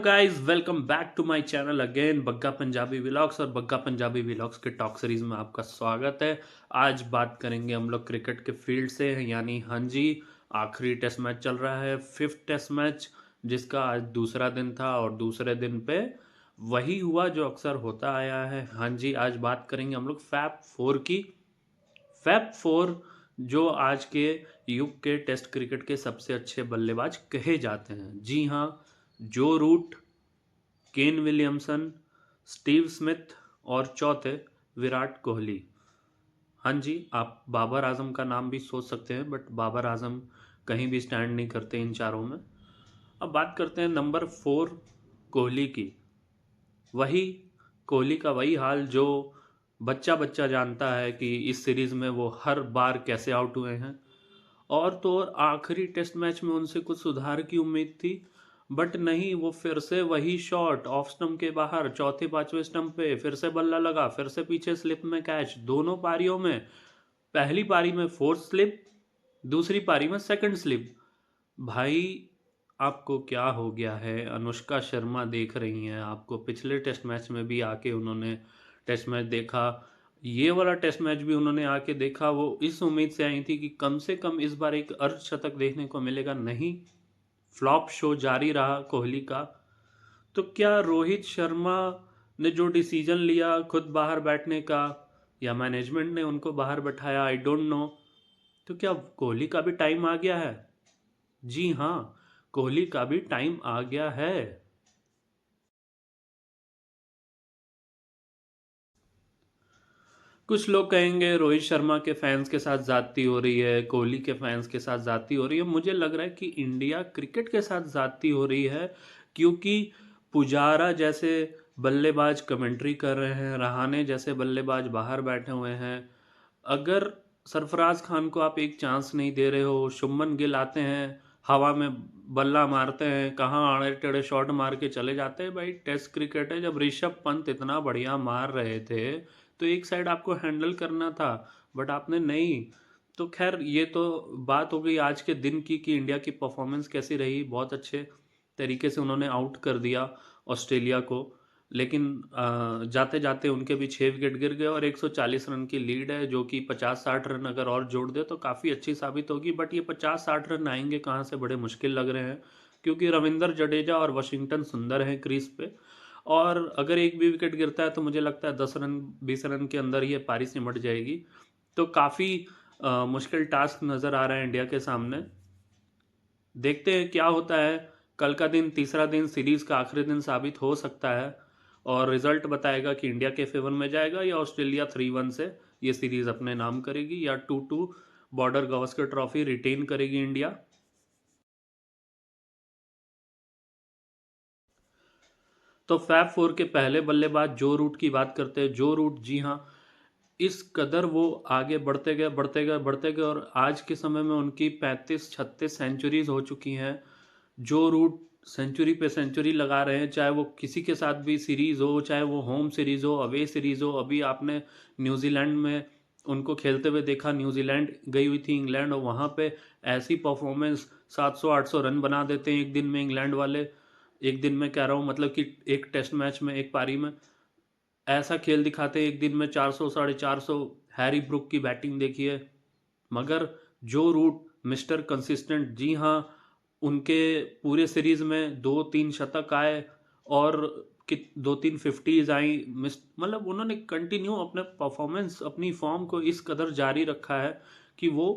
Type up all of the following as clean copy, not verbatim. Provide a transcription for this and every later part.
Guys, welcome back to my channel again Bagga Punjabi vlogs. और Bagga Punjabi vlogs के talk series में आपका स्वागत है। आज बात करेंगे हम लोग क्रिकेट के फील्ड से, यानी हाँ जी, आखिरी टेस्ट मैच चल रहा है, फिफ्थ टेस्ट मैच, जिसका आज दूसरा दिन था। और दूसरे दिन पे वही हुआ जो अक्सर होता आया है। हाँ जी, आज बात करेंगे हम लोग फैब फोर की। फैब फोर जो आज के युग के टेस्ट क्रिकेट के सबसे अच्छे बल्लेबाज कहे जाते हैं। जी हाँ, जो Root, Kane Williamson, Steve Smith और चौथे विराट कोहली। हाँ जी, आप बाबर आजम का नाम भी सोच सकते हैं, बट बाबर आजम कहीं भी स्टैंड नहीं करते इन चारों में। अब बात करते हैं नंबर फोर, कोहली की। वही कोहली का वही हाल जो बच्चा बच्चा जानता है कि इस सीरीज में वो हर बार कैसे आउट हुए हैं। और तो और आखिरी टेस्ट मैच में उनसे कुछ सुधार की उम्मीद थी, बट नहीं, वो फिर से वही शॉट ऑफ स्टंप के बाहर, चौथे पांचवें स्टंप पे फिर से बल्ला लगा, फिर से पीछे स्लिप में कैच। दोनों पारियों में, पहली पारी में फोर्थ स्लिप, दूसरी पारी में सेकंड स्लिप। भाई, आपको क्या हो गया है? अनुष्का शर्मा देख रही हैं आपको, पिछले टेस्ट मैच में भी आके उन्होंने टेस्ट मैच देखा, ये वाला टेस्ट मैच भी उन्होंने आके देखा। वो इस उम्मीद से आई थी कि कम से कम इस बार एक अर्धशतक देखने को मिलेगा। नहीं, फ्लॉप शो जारी रहा कोहली का। तो क्या रोहित शर्मा ने जो डिसीजन लिया खुद बाहर बैठने का, या मैनेजमेंट ने उनको बाहर बैठाया, आई डोंट नो। तो क्या कोहली का भी टाइम आ गया है? जी हाँ, कोहली का भी टाइम आ गया है। कुछ लोग कहेंगे रोहित शर्मा के फैंस के साथ ज्यादती हो रही है, कोहली के फैंस के साथ ज्यादती हो रही है। मुझे लग रहा है कि इंडिया क्रिकेट के साथ ज्यादती हो रही है, क्योंकि पुजारा जैसे बल्लेबाज कमेंट्री कर रहे हैं, रहाणे जैसे बल्लेबाज बाहर बैठे हुए हैं। अगर सरफराज खान को आप एक चांस नहीं दे रहे हो, शुभमन गिल आते हैं, हवा में बल्ला मारते हैं, कहाँ आड़े टेढ़े शॉट मार के चले जाते हैं। भाई, टेस्ट क्रिकेट है। जब ऋषभ पंत इतना बढ़िया मार रहे थे तो एक साइड आपको हैंडल करना था, बट आपने नहीं। तो खैर, ये तो बात हो गई आज के दिन की कि इंडिया की परफॉर्मेंस कैसी रही। बहुत अच्छे तरीके से उन्होंने आउट कर दिया ऑस्ट्रेलिया को, लेकिन जाते जाते उनके भी 6 विकेट गिर गए और 140 रन की लीड है, जो कि 50-60 रन अगर और जोड़ दे तो काफ़ी अच्छी साबित होगी। बट ये 50-60 रन आएंगे कहाँ से, बड़े मुश्किल लग रहे हैं, क्योंकि रविंद्र जडेजा और वशिंगटन सुंदर हैं क्रीज पे। और अगर एक भी विकेट गिरता है तो मुझे लगता है 10 रन 20 रन के अंदर ये पारी सिमट जाएगी। तो काफ़ी मुश्किल टास्क नज़र आ रहा है इंडिया के सामने। देखते हैं क्या होता है। कल का दिन, तीसरा दिन, सीरीज का आखिरी दिन साबित हो सकता है, और रिजल्ट बताएगा कि इंडिया के फेवर में जाएगा या ऑस्ट्रेलिया 3-1 से ये सीरीज अपने नाम करेगी, या 2-2 बॉर्डर गावस्कर ट्रॉफी रिटेन करेगी इंडिया। तो फैब फोर के पहले बल्लेबाज जो रूट की बात करते हैं। जो रूट, जी हाँ, इस कदर वो आगे बढ़ते गए, बढ़ते गए, बढ़ते गए, और आज के समय में उनकी 35-36 सेंचुरीज हो चुकी हैं। जो रूट सेंचुरी पे सेंचुरी लगा रहे हैं, चाहे वो किसी के साथ भी सीरीज हो, चाहे वो होम सीरीज हो, अवे सीरीज हो। अभी आपने न्यूजीलैंड में उनको खेलते हुए देखा, न्यूजीलैंड गई हुई थी इंग्लैंड, और वहाँ पे ऐसी परफॉर्मेंस, 700-800 रन बना देते हैं एक दिन में इंग्लैंड वाले। एक दिन में कह रहा हूँ, मतलब कि एक टेस्ट मैच में, एक पारी में ऐसा खेल दिखाते हैं एक दिन में 400 450। हैरी ब्रुक की बैटिंग देखिए। मगर जो रूट, मिस्टर कंसिस्टेंट, जी हाँ, उनके पूरे सीरीज में 2-3 शतक आए, और 2-3 फिफ्टीज आई। मतलब उन्होंने कंटिन्यू अपने परफॉर्मेंस, अपनी फॉर्म को इस कदर जारी रखा है कि वो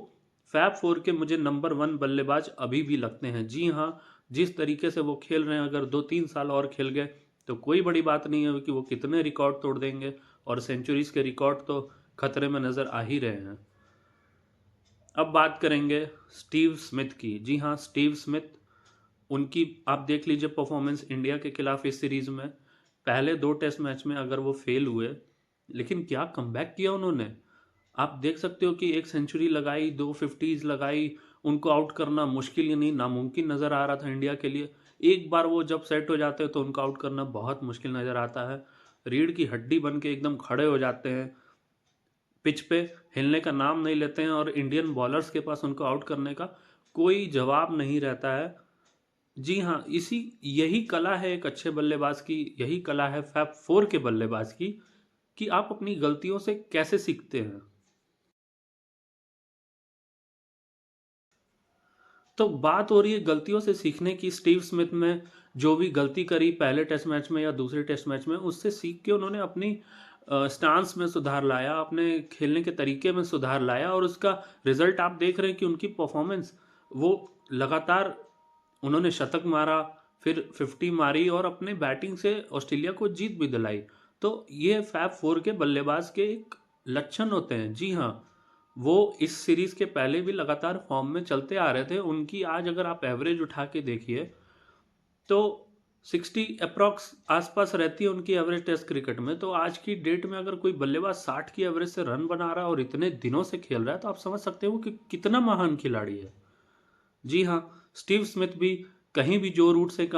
फैब फोर के मुझे नंबर 1 बल्लेबाज अभी भी लगते हैं। जी हाँ, जिस तरीके से वो खेल रहे हैं, अगर 2-3 साल और खेल गए तो कोई बड़ी बात नहीं है कि वो कितने रिकॉर्ड तोड़ देंगे, और सेंचुरीज के रिकॉर्ड तो खतरे में नज़र आ ही रहे हैं। अब बात करेंगे स्टीव स्मिथ की। जी हाँ, स्टीव स्मिथ, उनकी आप देख लीजिए परफॉर्मेंस इंडिया के खिलाफ इस सीरीज में। पहले 2 टेस्ट मैच में अगर वो फेल हुए, लेकिन क्या कमबैक किया उन्होंने। आप देख सकते हो कि एक सेंचुरी लगाई, 2 फिफ्टीज लगाई। उनको आउट करना मुश्किल ही नहीं, नामुमकिन नज़र आ रहा था इंडिया के लिए। एक बार वो जब सेट हो जाते हैं तो उनको आउट करना बहुत मुश्किल नज़र आता है। रीढ़ की हड्डी बन के एकदम खड़े हो जाते हैं, पिच पे हिलने का नाम नहीं लेते हैं, और इंडियन बॉलर्स के पास उनको आउट करने का कोई जवाब नहीं रहता है। जी हाँ, यही कला है एक अच्छे बल्लेबाज की, यही कला है फैब 4 के बल्लेबाज की कि आप अपनी गलतियों से कैसे सीखते हैं। तो बात हो रही है गलतियों से सीखने की। स्टीव स्मिथ में जो भी गलती करी पहले टेस्ट मैच में या दूसरे टेस्ट मैच में, उससे सीख के उन्होंने अपनी स्टांस में सुधार लाया, अपने खेलने के तरीके में सुधार लाया और उसका रिजल्ट आप देख रहे हैं कि उनकी परफॉर्मेंस, वो लगातार उन्होंने शतक मारा, फिर 50 मारी और अपने बैटिंग से ऑस्ट्रेलिया को जीत भी दिलाई। तो ये फैब फोर के बल्लेबाज के एक लक्षण होते हैं। जी हाँ, वो इस सीरीज के पहले भी लगातार फॉर्म में चलते आ रहे थे। उनकी आज अगर आप एवरेज उठा के देखिए तो 60 अप्रॉक्स आसपास रहती है उनकी एवरेज टेस्ट क्रिकेट में। तो आज की डेट में अगर कोई बल्लेबाज 60 की एवरेज से रन बना रहा है और इतने दिनों से खेल रहा है, तो आप समझ सकते हो कि कितना महान खिलाड़ी है। जी हाँ, स्टीव स्मिथ भी कहीं भी जो रूट से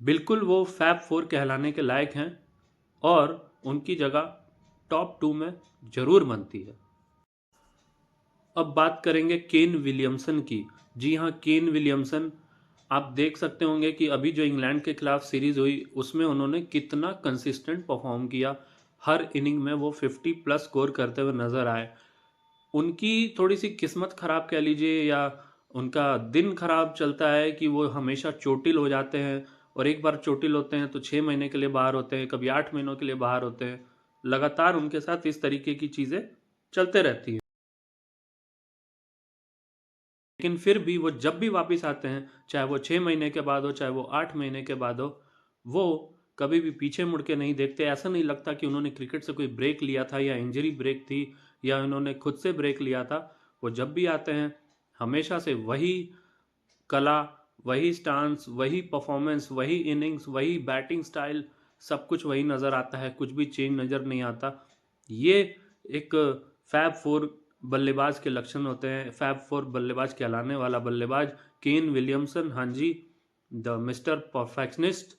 बिल्कुल वो फैब फोर कहलाने के लायक हैं और उनकी जगह टॉप 2 में जरूर बनती है। अब बात करेंगे केन विलियमसन की। जी हाँ, केन विलियमसन, आप देख सकते होंगे कि अभी जो इंग्लैंड के खिलाफ सीरीज हुई उसमें उन्होंने कितना कंसिस्टेंट परफॉर्म किया। हर इनिंग में वो 50 प्लस स्कोर करते हुए नजर आए। उनकी थोड़ी सी किस्मत खराब कह लीजिए या उनका दिन खराब चलता है कि वो हमेशा चोटिल हो जाते हैं, और एक बार चोटिल होते हैं तो 6 महीने के लिए बाहर होते हैं, कभी 8 महीनों के लिए बाहर होते हैं। लगातार उनके साथ इस तरीके की चीज़ें चलते रहती हैं। लेकिन फिर भी वो जब भी वापस आते हैं, चाहे वो 6 महीने के बाद हो चाहे वो 8 महीने के बाद हो, वो कभी भी पीछे मुड़ के नहीं देखते। ऐसा नहीं लगता कि उन्होंने क्रिकेट से कोई ब्रेक लिया था या इंजरी ब्रेक थी या उन्होंने खुद से ब्रेक लिया था। वो जब भी आते हैं हमेशा से वही कला, वही स्टांस, वही परफॉर्मेंस, वही इनिंग्स, वही बैटिंग स्टाइल, सब कुछ वही नज़र आता है, कुछ भी चेंज नज़र नहीं आता। ये एक फैब फोर बल्लेबाज के लक्षण होते हैं। फैब फोर बल्लेबाज कहलाने वाला बल्लेबाज केन विलियमसन, हाँ जी, द मिस्टर परफेक्शनिस्ट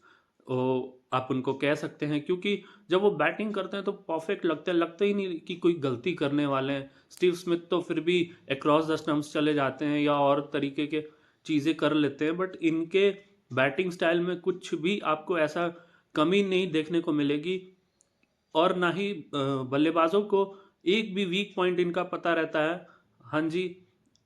आप उनको कह सकते हैं, क्योंकि जब वो बैटिंग करते हैं तो परफेक्ट लगते हैं, लगता ही नहीं कि कोई गलती करने वाले हैं। स्टीव स्मिथ तो फिर भी अक्रॉस द स्टंप्स चले जाते हैं या और तरीके के चीज़ें कर लेते हैं, बट इनके बैटिंग स्टाइल में कुछ भी आपको ऐसा कमी नहीं देखने को मिलेगी। और ना ही बल्लेबाजों को एक भी वीक पॉइंट इनका पता रहता है। हाँ जी,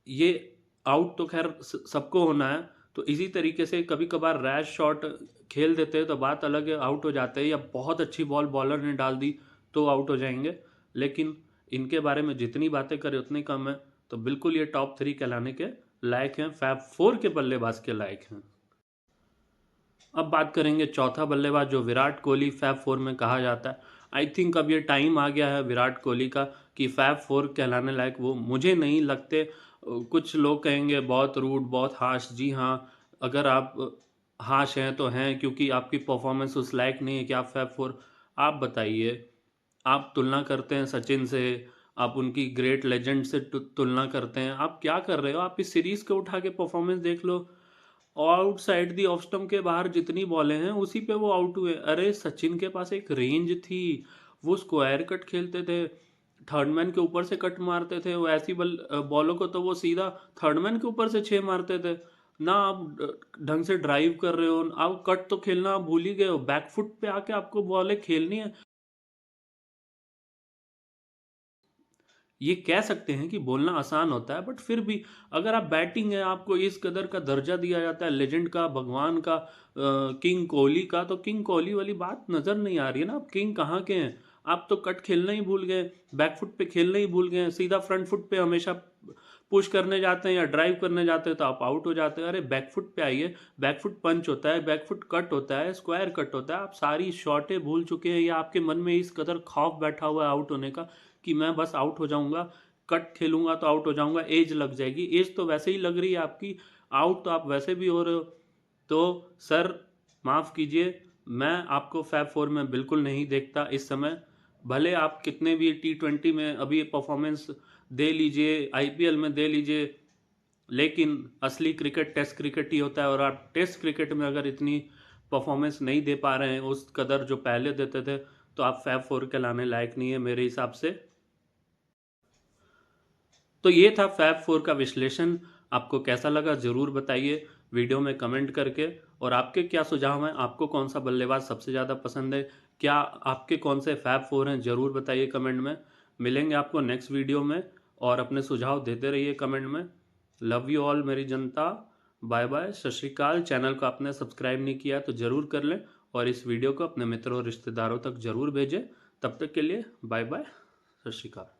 ये आउट तो खैर सबको होना है, तो इसी तरीके से कभी कभार रैश शॉट खेल देते हैं तो बात अलग है, आउट हो जाते हैं, या बहुत अच्छी बॉल बॉलर ने डाल दी तो आउट हो जाएंगे। लेकिन इनके बारे में जितनी बातें करें उतनी कम है। तो बिल्कुल ये टॉप 3 कहलाने के लायक हैं, फैब 4 के बल्लेबाज के लायक हैं। अब बात करेंगे चौथा बल्लेबाज जो विराट कोहली, फैब फोर में कहा जाता है। आई थिंक अब ये टाइम आ गया है विराट कोहली का कि फैब फोर कहलाने लायक वो मुझे नहीं लगते। कुछ लोग कहेंगे बहुत रूड, बहुत हाश। जी हाँ, अगर आप हाश हैं तो हैं, क्योंकि आपकी परफॉर्मेंस उस लायक नहीं है कि आप फैब फोर। आप बताइए, आप तुलना करते हैं सचिन से, आप उनकी ग्रेट लेजेंड से तुलना करते हैं, आप क्या कर रहे हो? आप इस सीरीज को उठा के परफॉर्मेंस देख लो। आउटसाइड दी ऑफ स्टंप के बाहर जितनी बॉलें हैं उसी पे वो आउट हुए। अरे सचिन के पास एक रेंज थी, वो स्क्वायर कट खेलते थे, थर्ड मैन के ऊपर से कट मारते थे। वो ऐसी बॉलों को तो वो सीधा थर्ड मैन के ऊपर से 6 मारते थे। ना आप ढंग से ड्राइव कर रहे हो, आप कट तो खेलना आप भूल ही गए हो, बैकफुट पे आके आपको बॉलें खेलनी है। ये कह सकते हैं कि बोलना आसान होता है, बट फिर भी अगर आप बैटिंग है, आपको इस कदर का दर्जा दिया जाता है लेजेंड का, भगवान का, किंग कोहली का, तो किंग कोहली वाली बात नज़र नहीं आ रही है ना। आप किंग कहाँ के हैं? आप तो कट खेलना ही भूल गए, बैकफुट पे खेलना ही भूल गए, सीधा फ्रंट फुट पे हमेशा पुश करने जाते हैं या ड्राइव करने जाते हैं तो आप आउट हो जाते हैं। अरे बैकफुट पे आइए, बैकफुट पंच होता है, बैकफुट कट होता है, स्क्वायर कट होता है। आप सारी शॉटें भूल चुके हैं या आपके मन में इस कदर खौफ बैठा हुआ है आउट होने का कि मैं बस आउट हो जाऊंगा, कट खेलूंगा तो आउट हो जाऊंगा, एज लग जाएगी। एज तो वैसे ही लग रही है आपकी, आउट तो आप वैसे भी हो रहे हो। तो सर माफ़ कीजिए, मैं आपको फैब फोर में बिल्कुल नहीं देखता इस समय। भले आप कितने भी T20 में अभी परफॉर्मेंस दे लीजिए, आईपीएल में दे लीजिए, लेकिन असली क्रिकेट टेस्ट क्रिकेट ही होता है। और आप टेस्ट क्रिकेट में अगर इतनी परफॉर्मेंस नहीं दे पा रहे हैं उस कदर जो पहले देते थे, तो आप फैब फोर के लाने लायक नहीं है मेरे हिसाब से। तो ये था फैब फोर का विश्लेषण। आपको कैसा लगा ज़रूर बताइए। वीडियो में कमेंट करके। और आपके क्या सुझाव हैं, आपको कौन सा बल्लेबाज सबसे ज़्यादा पसंद है, क्या आपके कौन से फैब फोर हैं, ज़रूर बताइए कमेंट में। मिलेंगे आपको नेक्स्ट वीडियो में, और अपने सुझाव देते रहिए कमेंट में। लव यू ऑल मेरी जनता, बाय बाय, सत श्री अकाल। चैनल को आपने सब्सक्राइब नहीं किया तो ज़रूर कर लें, और इस वीडियो को अपने मित्रों और रिश्तेदारों तक ज़रूर भेजें। तब तक के लिए बाय बाय, सत श्री अकाल।